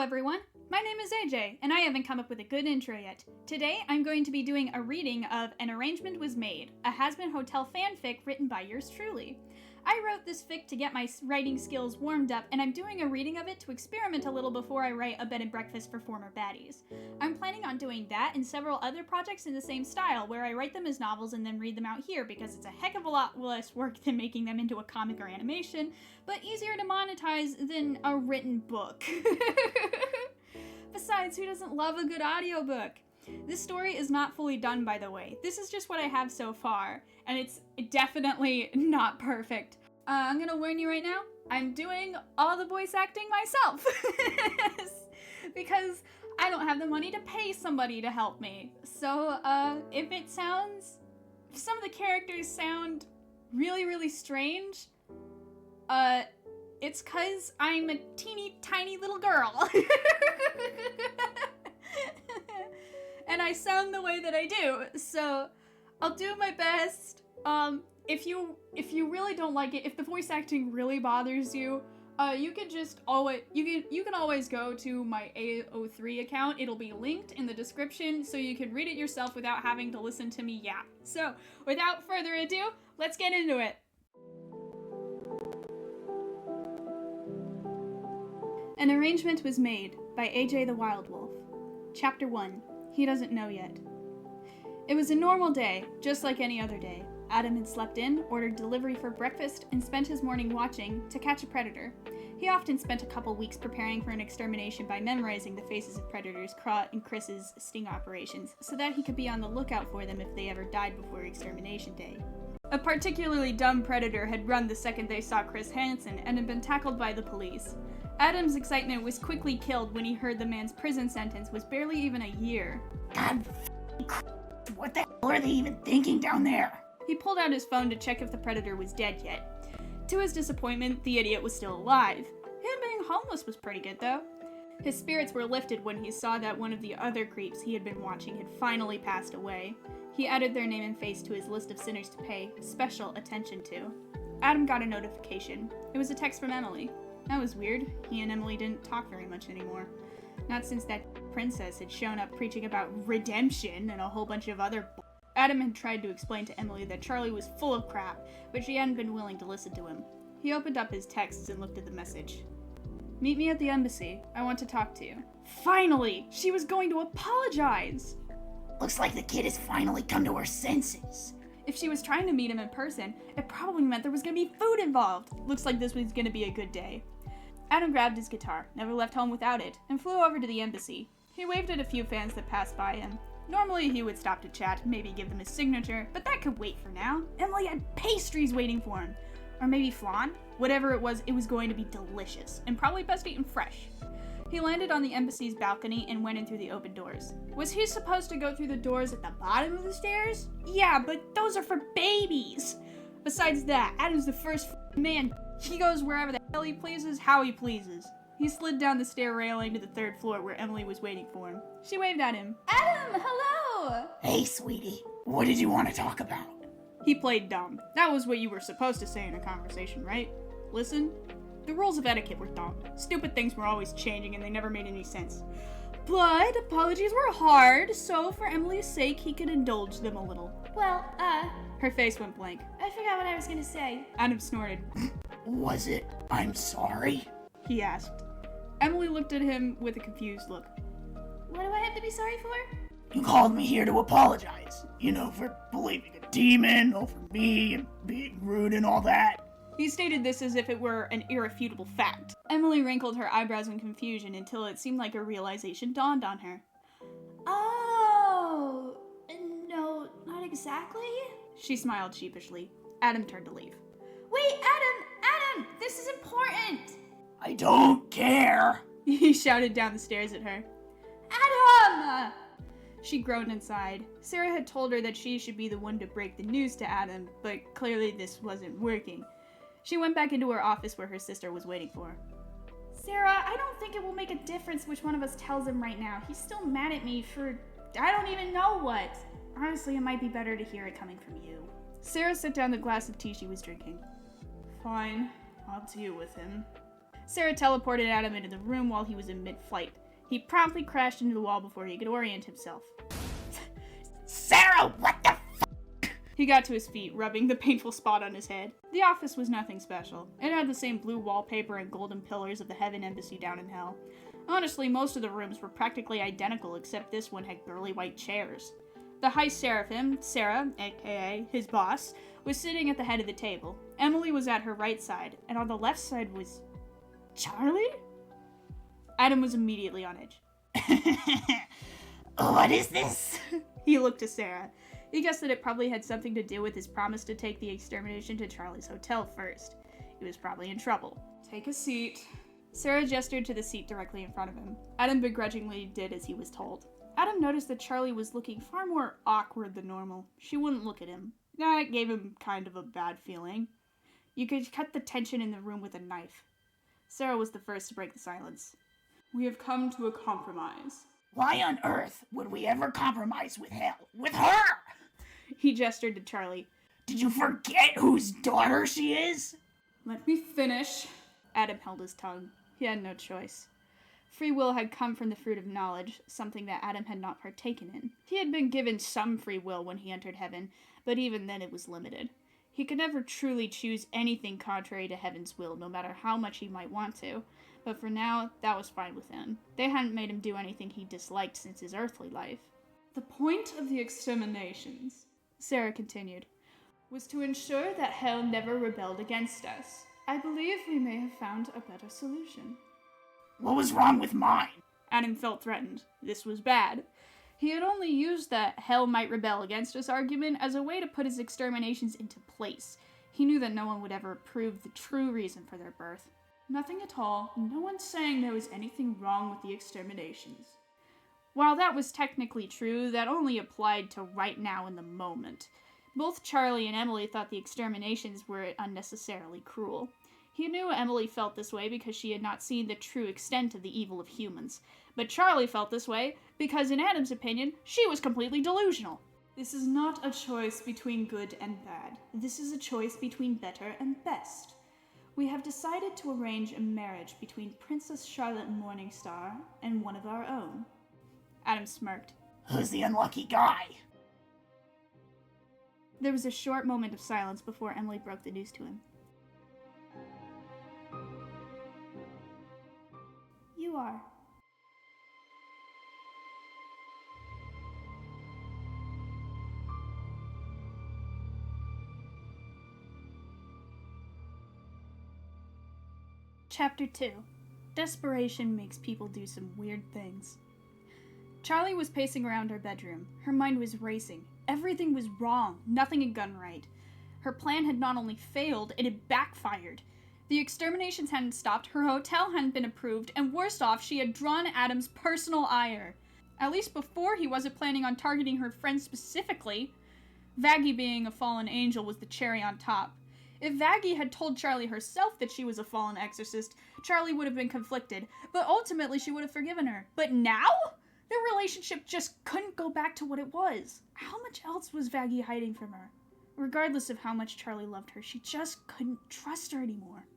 everyone, my name is AJ, and I haven't come up with a good intro yet. Today, I'm going to be doing a reading of An Arrangement Was Made, a Has-Been Hotel fanfic written by yours truly. I wrote this fic to get my writing skills warmed up, and I'm doing a reading of it to experiment a little before I write a bed and breakfast for former baddies. I'm planning on doing that and several other projects in the same style, where I write them as novels and then read them out here, because it's a heck of a lot less work than making them into a comic or animation, but easier to monetize than a written book. Besides, who doesn't love a good audiobook? This story is not fully done, by the way. This is just what I have so far, and it's definitely not perfect. I'm gonna warn you right now, I'm doing all the voice acting myself. Because I don't have the money to pay somebody to help me. So, if some of the characters sound really strange, it's 'cause I'm a teeny tiny little girl. And I sound the way that I do, so I'll do my best. If you really don't like it, if the voice acting really bothers you, you can always go to my AO3 account. It'll be linked in the description, so you can read it yourself without having to listen to me yap. So, without further ado, let's get into it. An Arrangement Was Made by AJ the Wild Wolf. Chapter 1. He Doesn't Know Yet. It was a normal day, just like any other day. Adam had slept in, ordered delivery for breakfast, and spent his morning watching To Catch a Predator. He often spent a couple weeks preparing for an extermination by memorizing the faces of predators Kra and Chris's sting operations, so that he could be on the lookout for them if they ever died before extermination day. A particularly dumb predator had run the second they saw Chris Hansen and had been tackled by the police. Adam's excitement was quickly killed when he heard the man's prison sentence was barely even a year. God, what the hell are they even thinking down there? He pulled out his phone to check if the predator was dead yet. To his disappointment, the idiot was still alive. Him being homeless was pretty good, though. His spirits were lifted when he saw that one of the other creeps he had been watching had finally passed away. He added their name and face to his list of sinners to pay special attention to. Adam got a notification. It was a text from Emily. That was weird. He and Emily didn't talk very much anymore. Not since that princess had shown up preaching about redemption and a whole bunch of other Adam had tried to explain to Emily that Charlie was full of crap, but she hadn't been willing to listen to him. He opened up his texts and looked at the message. "Meet me at the embassy. I want to talk to you." Finally! She was going to apologize! Looks like the kid has finally come to her senses. If she was trying to meet him in person, it probably meant there was going to be food involved. Looks like this was going to be a good day. Adam grabbed his guitar, never left home without it, and flew over to the embassy. He waved at a few fans that passed by him. Normally he would stop to chat, maybe give them his signature, but that could wait for now. Emily had pastries waiting for him. Or maybe flan? Whatever it was going to be delicious, and probably best eaten fresh. He landed on the embassy's balcony and went in through the open doors. Was he supposed to go through the doors at the bottom of the stairs? Yeah, but those are for babies! Besides that, Adam's the first man. He goes wherever the hell he pleases, how he pleases. He slid down the stair railing to the third floor where Emily was waiting for him. She waved at him. "Adam, hello!" Hey, sweetie, what did you want to talk about? He played dumb. That was what you were supposed to say in a conversation, right? Listen, the rules of etiquette were dumb. Stupid things were always changing and they never made any sense. But apologies were hard, so for Emily's sake, he could indulge them a little. Well, Her face went blank. I forgot what I was gonna say. Adam snorted. Was it, I'm sorry? He asked. Emily looked at him with a confused look. What do I have to be sorry for? You called me here to apologize. For believing a demon over me and being rude and all that. He stated this as if it were an irrefutable fact. Emily wrinkled her eyebrows in confusion until it seemed like a realization dawned on her. Oh, no, not exactly. She smiled sheepishly. Adam turned to leave. Wait, Adam, this is important. I don't care. He shouted down the stairs at her. Adam! She groaned inside. Sarah had told her that she should be the one to break the news to Adam, but clearly this wasn't working. She went back into her office where her sister was waiting for her. Sarah, I don't think it will make a difference which one of us tells him right now. He's still mad at me for I don't even know what. Honestly, it might be better to hear it coming from you. Sarah set down the glass of tea she was drinking. Fine, I'll deal with him. Sarah teleported Adam into the room while he was in mid-flight. He promptly crashed into the wall before he could orient himself. Sarah, what the He got to his feet, rubbing the painful spot on his head. The office was nothing special. It had the same blue wallpaper and golden pillars of the Heaven Embassy down in Hell. Honestly, most of the rooms were practically identical, except this one had girly white chairs. The High Seraphim, Sarah, aka his boss, was sitting at the head of the table. Emily was at her right side, and on the left side was... Charlie? Adam was immediately on edge. What is this? He looked to Sarah. He guessed that it probably had something to do with his promise to take the extermination to Charlie's hotel first. He was probably in trouble. Take a seat. Sarah gestured to the seat directly in front of him. Adam begrudgingly did as he was told. Adam noticed that Charlie was looking far more awkward than normal. She wouldn't look at him. That gave him kind of a bad feeling. You could cut the tension in the room with a knife. Sarah was the first to break the silence. We have come to a compromise. Why on earth would we ever compromise with Hell? With her! He gestured to Charlie. Did you forget whose daughter she is? Let me finish. Adam held his tongue. He had no choice. Free will had come from the fruit of knowledge, something that Adam had not partaken in. He had been given some free will when he entered heaven, but even then it was limited. He could never truly choose anything contrary to heaven's will, no matter how much he might want to. But for now, that was fine with him. They hadn't made him do anything he disliked since his earthly life. The point of the exterminations, Sarah continued, was to ensure that Hell never rebelled against us. I believe we may have found a better solution. What was wrong with mine? Adam felt threatened. This was bad. He had only used the Hell might rebel against us argument as a way to put his exterminations into place. He knew that no one would ever prove the true reason for their birth. Nothing at all. No one's saying there was anything wrong with the exterminations. While that was technically true, that only applied to right now in the moment. Both Charlie and Emily thought the exterminations were unnecessarily cruel. He knew Emily felt this way because she had not seen the true extent of the evil of humans. But Charlie felt this way because, in Adam's opinion, she was completely delusional. This is not a choice between good and bad. This is a choice between better and best. We have decided to arrange a marriage between Princess Charlotte Morningstar and one of our own. Adam smirked. Who's the unlucky guy? There was a short moment of silence before Emily broke the news to him. You are. Chapter 2. Desperation makes people do some weird things. Charlie was pacing around her bedroom. Her mind was racing. Everything was wrong. Nothing had gone right. Her plan had not only failed, it had backfired. The exterminations hadn't stopped, her hotel hadn't been approved, and worst off, she had drawn Adam's personal ire. At least before, he wasn't planning on targeting her friends specifically. Vaggie being a fallen angel was the cherry on top. If Vaggie had told Charlie herself that she was a fallen exorcist, Charlie would have been conflicted, but ultimately she would have forgiven her. But now? Their relationship just couldn't go back to what it was. How much else was Vaggie hiding from her? Regardless of how much Charlie loved her, she just couldn't trust her anymore.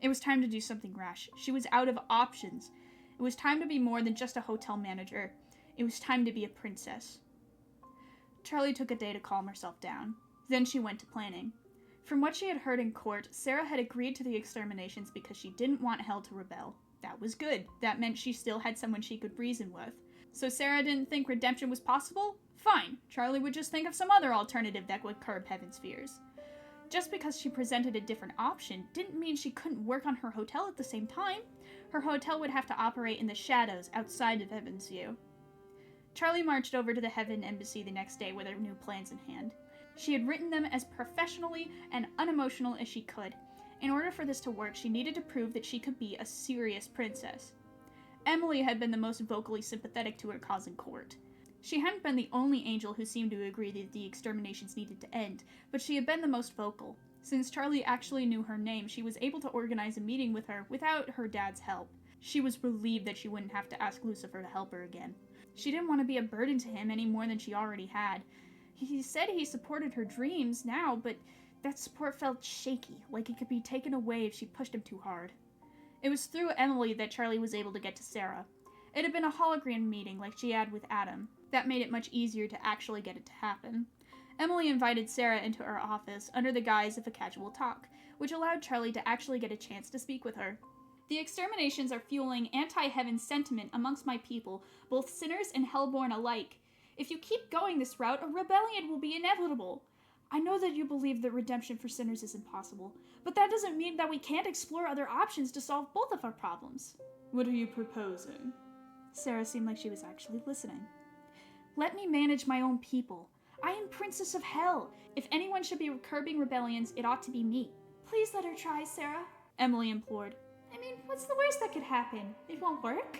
It was time to do something rash. She was out of options. It was time to be more than just a hotel manager. It was time to be a princess. Charlie took a day to calm herself down. Then she went to planning. From what she had heard in court, Sarah had agreed to the exterminations because she didn't want Hell to rebel. That was good. That meant she still had someone she could reason with. So Sarah didn't think redemption was possible? Fine. Charlie would just think of some other alternative that would curb Heaven's fears. Just because she presented a different option didn't mean she couldn't work on her hotel at the same time. Her hotel would have to operate in the shadows outside of Heaven's view. Charlie marched over to the Heaven Embassy the next day with her new plans in hand. She had written them as professionally and unemotional as she could. In order for this to work, she needed to prove that she could be a serious princess. Emily had been the most vocally sympathetic to her cause in court. She hadn't been the only angel who seemed to agree that the exterminations needed to end, but she had been the most vocal. Since Charlie actually knew her name, she was able to organize a meeting with her without her dad's help. She was relieved that she wouldn't have to ask Lucifer to help her again. She didn't want to be a burden to him any more than she already had. He said he supported her dreams now, but that support felt shaky, like it could be taken away if she pushed him too hard. It was through Emily that Charlie was able to get to Sarah. It had been a hologram meeting like she had with Adam. That made it much easier to actually get it to happen. Emily invited Sarah into her office under the guise of a casual talk, which allowed Charlie to actually get a chance to speak with her. The exterminations are fueling anti-heaven sentiment amongst my people, both sinners and hellborn alike. If you keep going this route, a rebellion will be inevitable. I know that you believe that redemption for sinners is impossible, but that doesn't mean that we can't explore other options to solve both of our problems. What are you proposing? Sarah seemed like she was actually listening. Let me manage my own people. I am Princess of Hell. If anyone should be curbing rebellions, it ought to be me. Please let her try, Sarah, Emily implored. I mean, what's the worst that could happen? It won't work?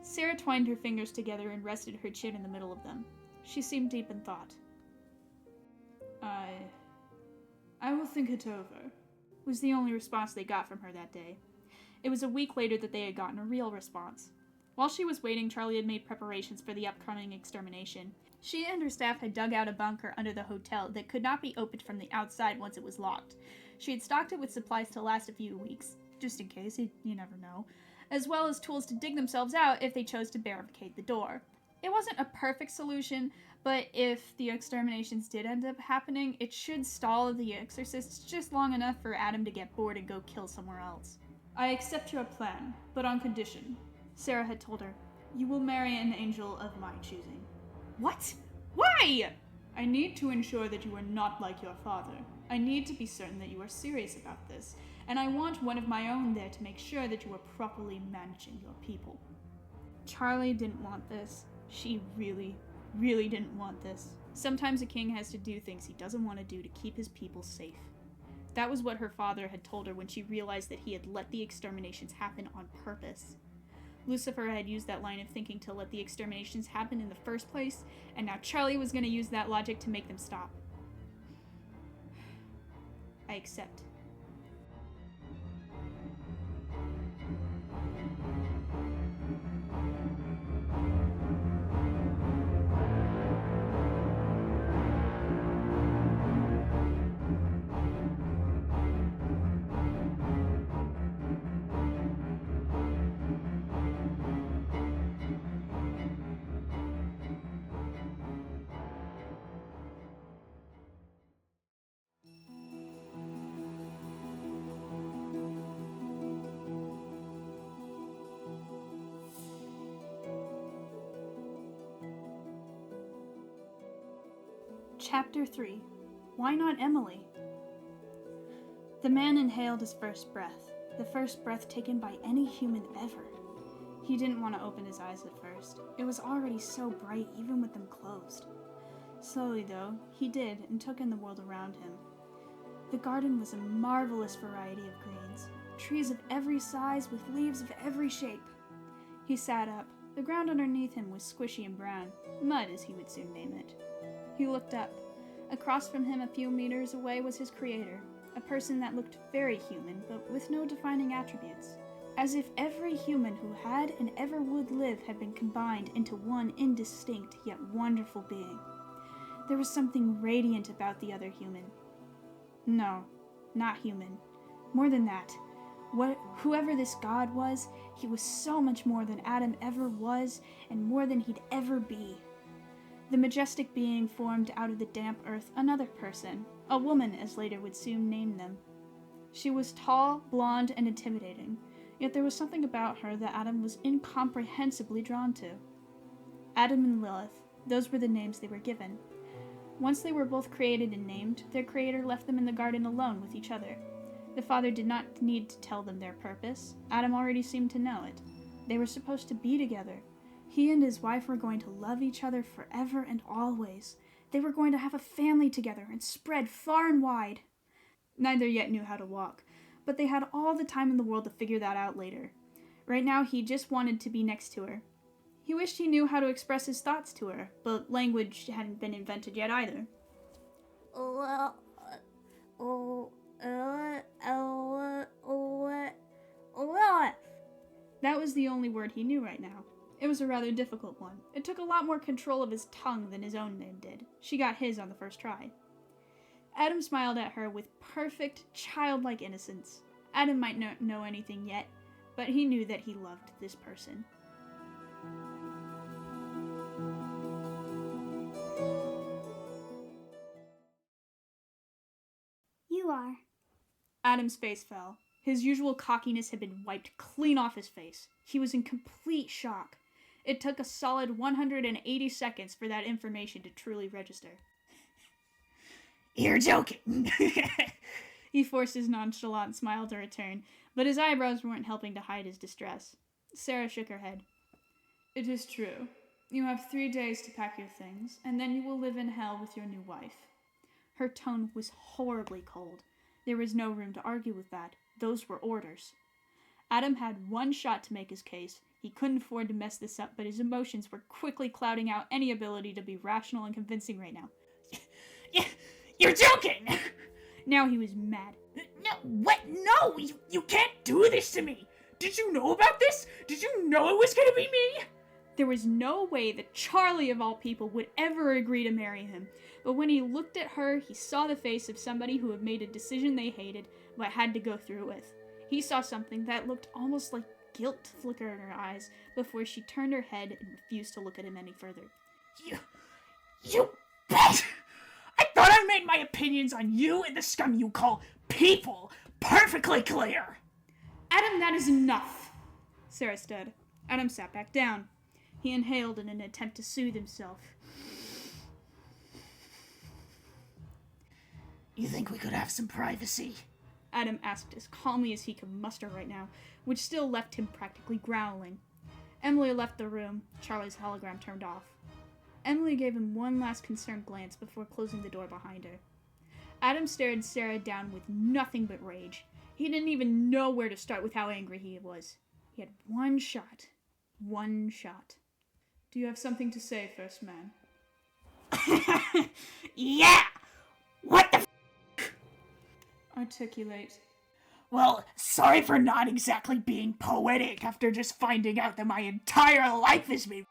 Sarah twined her fingers together and rested her chin in the middle of them. She seemed deep in thought. I will think it over, was the only response they got from her that day. It was a week later that they had gotten a real response. While she was waiting, Charlie had made preparations for the upcoming extermination. She and her staff had dug out a bunker under the hotel that could not be opened from the outside once it was locked. She had stocked it with supplies to last a few weeks, just in case, you never know, as well as tools to dig themselves out if they chose to barricade the door. It wasn't a perfect solution, but if the exterminations did end up happening, it should stall the exorcists just long enough for Adam to get bored and go kill somewhere else. I accept your plan, but on condition, Sarah had told her. You will marry an angel of my choosing. What? Why? I need to ensure that you are not like your father. I need to be certain that you are serious about this, and I want one of my own there to make sure that you are properly managing your people. Charlie didn't want this. She really didn't want this. Sometimes a king has to do things he doesn't want to do to keep his people safe. That was what her father had told her when she realized that he had let the exterminations happen on purpose. Lucifer had used that line of thinking to let the exterminations happen in the first place, and now Charlie was going to use that logic to make them stop. I accept. Chapter 3. Why not Emily? The man inhaled his first breath, the first breath taken by any human ever. He didn't want to open his eyes at first. It was already so bright, even with them closed. Slowly, though, he did, and took in the world around him. The garden was a marvelous variety of greens, trees of every size with leaves of every shape. He sat up. The ground underneath him was squishy and brown, mud as he would soon name it. He looked up. Across from him a few meters away was his creator, a person that looked very human, but with no defining attributes. As if every human who had and ever would live had been combined into one indistinct yet wonderful being. There was something radiant about the other human. No, not human. More than that. Whoever this god was, he was so much more than Adam ever was, and more than he'd ever be. The majestic being formed out of the damp earth another person, a woman as later would soon name them. She was tall, blonde, and intimidating, yet there was something about her that Adam was incomprehensibly drawn to. Adam and Lilith, those were the names they were given. Once they were both created and named, their creator left them in the garden alone with each other. The father did not need to tell them their purpose. Adam already seemed to know it. They were supposed to be together. He and his wife were going to love each other forever and always. They were going to have a family together and spread far and wide. Neither yet knew how to walk, but they had all the time in the world to figure that out later. Right now, he just wanted to be next to her. He wished he knew how to express his thoughts to her, but language hadn't been invented yet either. That was the only word he knew right now. It was a rather difficult one. It took a lot more control of his tongue than his own name did. She got his on the first try. Adam smiled at her with perfect, childlike innocence. Adam might not know anything yet, but he knew that he loved this person. You are. Adam's face fell. His usual cockiness had been wiped clean off his face. He was in complete shock. It took a solid 180 seconds for that information to truly register. You're joking. He forced his nonchalant smile to return, but his eyebrows weren't helping to hide his distress. Sarah shook her head. It is true. You have 3 days to pack your things, and then you will live in hell with your new wife. Her tone was horribly cold. There was no room to argue with that. Those were orders. Adam had one shot to make his case. He couldn't afford to mess this up, but his emotions were quickly clouding out any ability to be rational and convincing right now. You're joking! Now he was mad. No, what? No, you can't do this to me! Did you know about this? Did you know it was gonna be me? There was no way that Charlie, of all people, would ever agree to marry him. But when he looked at her, he saw the face of somebody who had made a decision they hated, but had to go through with. He saw something that looked almost like guilt flicker in her eyes before she turned her head and refused to look at him any further. You bet! I thought I made my opinions on you and the scum you call people perfectly clear! Adam, that is enough! Sarah stood. Adam sat back down. He inhaled in an attempt to soothe himself. You think we could have some privacy? Adam asked as calmly as he could muster right now, which still left him practically growling. Emily left the room. Charlie's hologram turned off. Emily gave him one last concerned glance before closing the door behind her. Adam stared Sarah down with nothing but rage. He didn't even know where to start with how angry he was. He had one shot. One shot. Do you have something to say, first man? Yeah! What the Articulate. Well, sorry for not exactly being poetic after just finding out that my entire life is made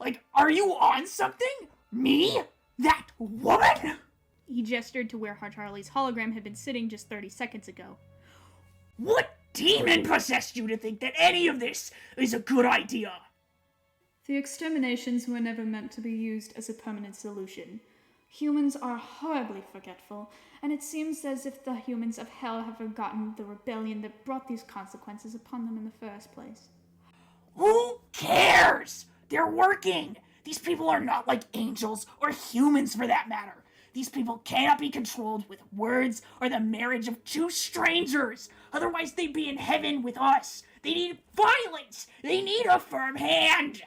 Like, are you on something? Me? That woman? He gestured to where Charlie's hologram had been sitting just 30 seconds ago. What demon possessed you to think that any of this is a good idea? The exterminations were never meant to be used as a permanent solution. Humans are horribly forgetful, and it seems as if the humans of hell have forgotten the rebellion that brought these consequences upon them in the first place. Who cares? They're working. These people are not like angels or humans for that matter. These people cannot be controlled with words or the marriage of two strangers. Otherwise they'd be in heaven with us. They need violence. They need a firm hand.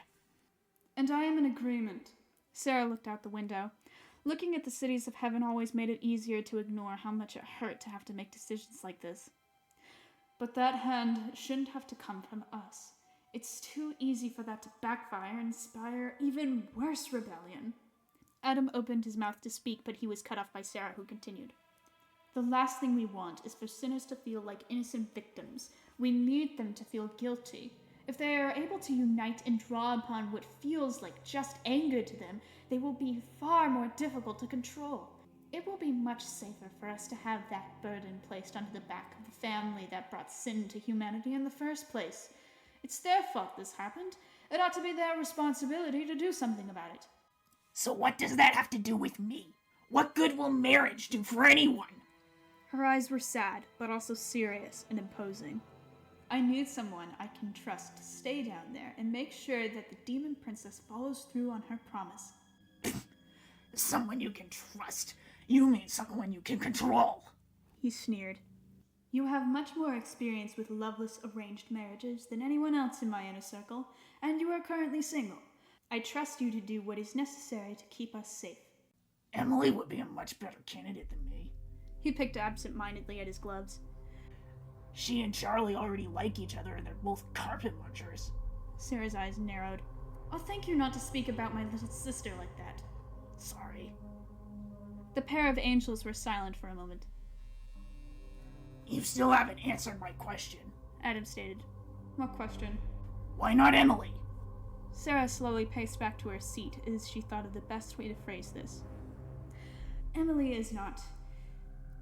And I am in agreement. Sarah looked out the window. Looking at the cities of heaven always made it easier to ignore how much it hurt to have to make decisions like this. But that hand shouldn't have to come from us. It's too easy for that to backfire and inspire even worse rebellion. Adam opened his mouth to speak, but he was cut off by Sarah, who continued. The last thing we want is for sinners to feel like innocent victims. We need them to feel guilty. If they are able to unite and draw upon what feels like just anger to them, they will be far more difficult to control. It will be much safer for us to have that burden placed onto the back of the family that brought sin to humanity in the first place. It's their fault this happened. It ought to be their responsibility to do something about it. So what does that have to do with me? What good will marriage do for anyone? Her eyes were sad, but also serious and imposing. I need someone I can trust to stay down there and make sure that the demon princess follows through on her promise. Someone you can trust? You mean someone you can control? He sneered. You have much more experience with loveless arranged marriages than anyone else in my inner circle, and you are currently single. I trust you to do what is necessary to keep us safe. Emily would be a much better candidate than me. He picked absent-mindedly at his gloves. She and Charlie already like each other, and they're both carpet munchers. Sarah's eyes narrowed. I'll thank you not to speak about my little sister like that. Sorry. The pair of angels were silent for a moment. You still haven't answered my question, Adam stated. What question? Why not Emily? Sarah slowly paced back to her seat as she thought of the best way to phrase this. Emily is not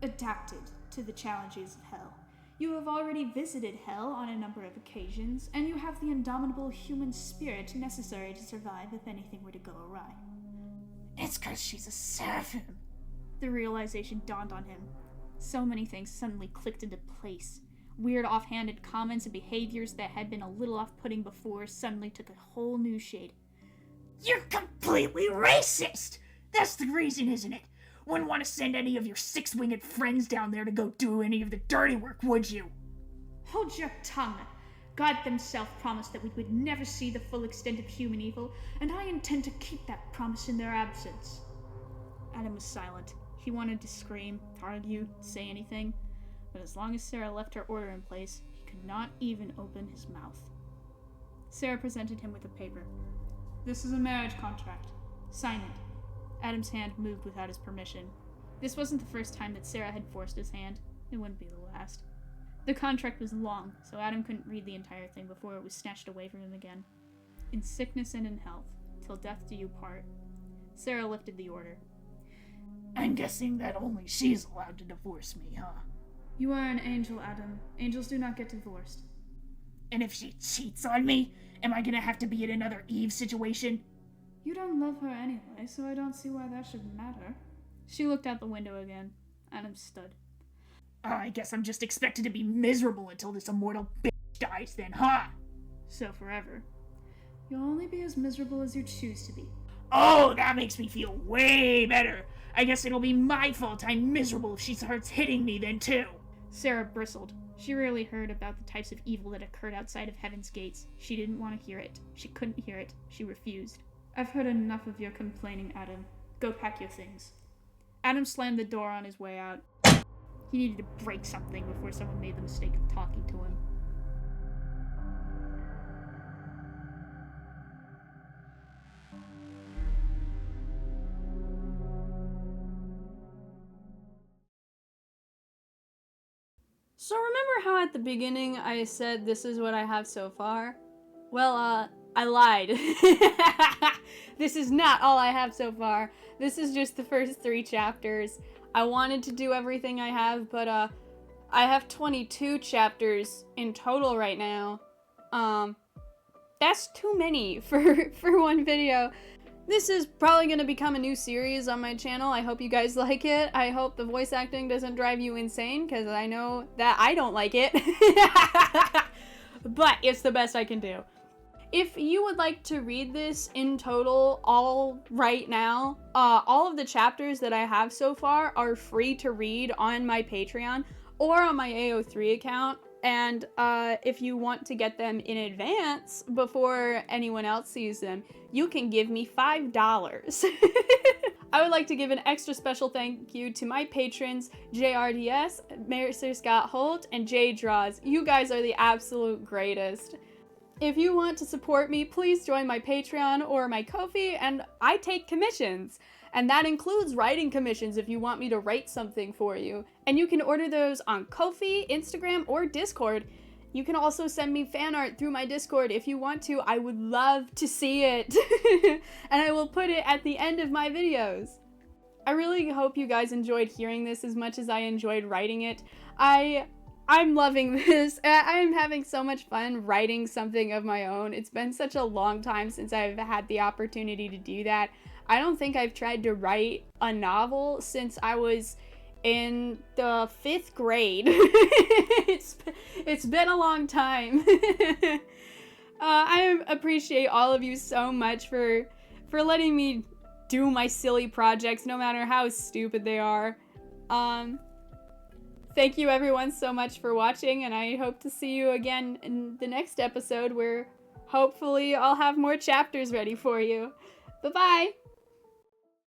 adapted to the challenges of hell. You have already visited hell on a number of occasions, and you have the indomitable human spirit necessary to survive if anything were to go awry. It's 'cause she's a seraphim. The realization dawned on him. So many things suddenly clicked into place. Weird offhanded comments and behaviors that had been a little off-putting before suddenly took a whole new shade. You're completely racist! That's the reason, isn't it? Wouldn't want to send any of your six-winged friends down there to go do any of the dirty work, would you? Hold your tongue. God himself promised that we would never see the full extent of human evil, and I intend to keep that promise in their absence. Adam was silent. He wanted to scream, argue, say anything, but as long as Sarah left her order in place, he could not even open his mouth. Sarah presented him with a paper. This is a marriage contract. Sign it. Adam's hand moved without his permission. This wasn't the first time that Sarah had forced his hand. It wouldn't be the last. The contract was long, so Adam couldn't read the entire thing before it was snatched away from him again. In sickness and in health, till death do you part. Sarah lifted the order. I'm guessing that only she's allowed to divorce me, huh? You are an angel, Adam. Angels do not get divorced. And if she cheats on me, am I gonna have to be in another Eve situation? You don't love her anyway, so I don't see why that should matter. She looked out the window again. Adam stood. I guess I'm just expected to be miserable until this immortal bitch dies then, huh? So forever. You'll only be as miserable as you choose to be. Oh, that makes me feel way better. I guess it'll be my fault I'm miserable if she starts hitting me then too. Sarah bristled. She rarely heard about the types of evil that occurred outside of Heaven's gates. She didn't want to hear it. She couldn't hear it. She refused. I've heard enough of your complaining, Adam. Go pack your things. Adam slammed the door on his way out. He needed to break something before someone made the mistake of talking to him. So remember how at the beginning I said this is what I have so far? Well, I lied. This is not all I have so far. This is just the first 3 chapters. I wanted to do everything I have, but I have 22 chapters in total right now. That's too many for one video. This is probably going to become a new series on my channel. I hope you guys like it. I hope the voice acting doesn't drive you insane, because I know that I don't like it. But it's the best I can do. If you would like to read this in total all right now, all of the chapters that I have so far are free to read on my Patreon or on my AO3 account. And if you want to get them in advance before anyone else sees them, you can give me $5. I would like to give an extra special thank you to my patrons, JRDS, Mercer Scott Holt, and J Draws. You guys are the absolute greatest. If you want to support me, please join my Patreon or my Ko-fi, and I take commissions. And that includes writing commissions if you want me to write something for you. And you can order those on Ko-fi, Instagram, or Discord. You can also send me fan art through my Discord if you want to. I would love to see it. And I will put it at the end of my videos. I really hope you guys enjoyed hearing this as much as I enjoyed writing it. I'm loving this. I'm having so much fun writing something of my own. It's been such a long time since I've had the opportunity to do that. I don't think I've tried to write a novel since I was in the 5th grade. It's been a long time. I appreciate all of you so much for letting me do my silly projects, no matter how stupid they are. Thank you everyone so much for watching, and I hope to see you again in the next episode where hopefully I'll have more chapters ready for you. Bye-bye!